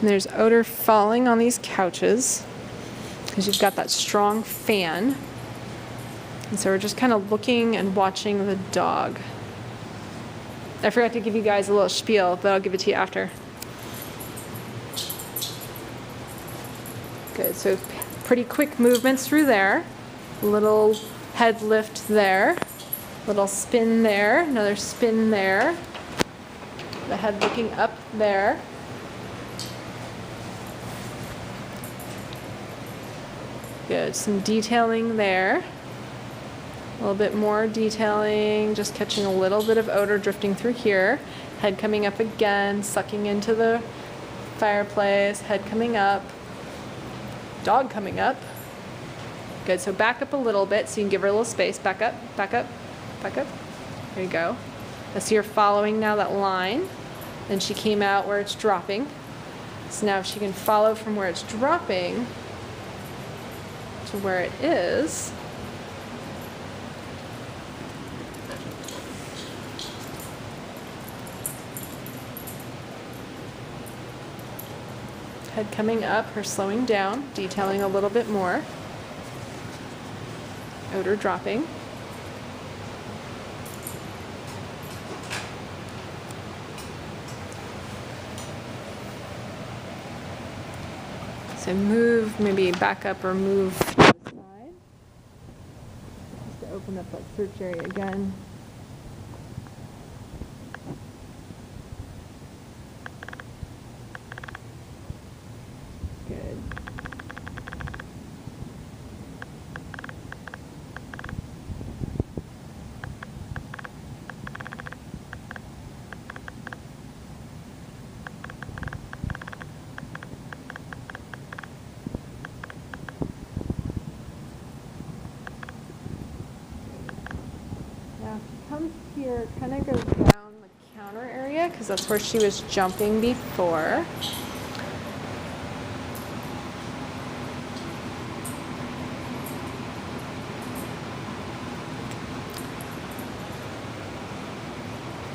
And there's odor falling on these couches because you've got that strong fan. And so we're just kind of looking and watching the dog. I forgot to give you guys a little spiel, but I'll give it to you after. Good, so pretty quick movements through there. Little head lift there. Little spin there, another spin there. The head looking up there. Good, some detailing there. A little bit more detailing, just catching a little bit of odor drifting through here. Head coming up again, sucking into the fireplace, head coming up. Dog coming up. Good, so back up a little bit so you can give her a little space. Back up, back up, back up. There you go. I see you're following now that line. Then she came out where it's dropping. So now if she can follow from where it's dropping to where it is. Head coming up, her slowing down, detailing a little bit more. Odor dropping. So move, maybe back up or move to the side. Just to open up that search area again. Good. Now she comes here, kind of goes down the counter area because that's where she was jumping before.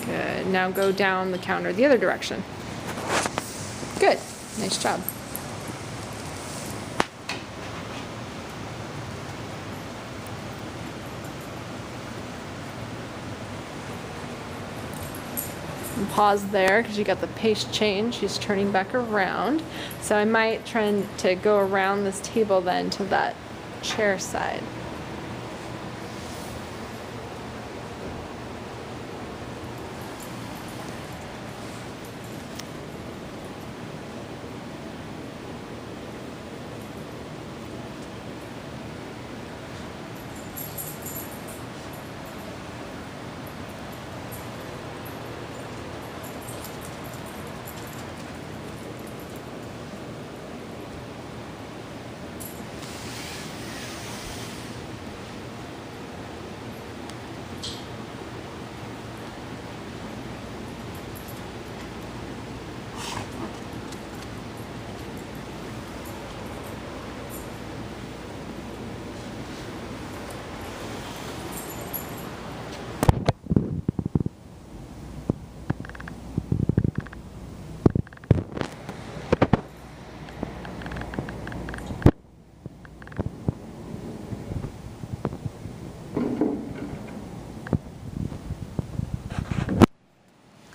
Good. Now go down the counter the other direction. Good. Nice job. And pause there because you got the pace change. She's turning back around. So I might try to go around this table then to that chair side.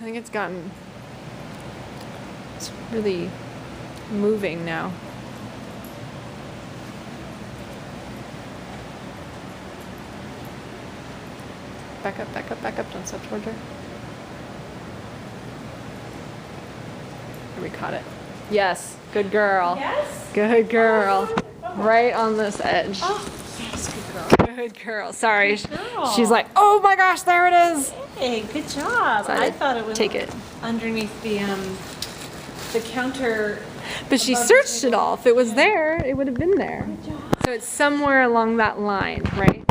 I think it's really moving now. Back up, back up, back up, don't step towards her. There, we caught it. Yes, good girl. Yes? Good girl. Oh. Right on this edge. Oh, yes, good girl. Good girl. Sorry. Good girl. She's like, oh my gosh, there it is. Hey, good job. So I thought it was take it. underneath the counter. But she above the searched it table. all. If it was there, it would have been there. Good job. So it's somewhere along that line, right?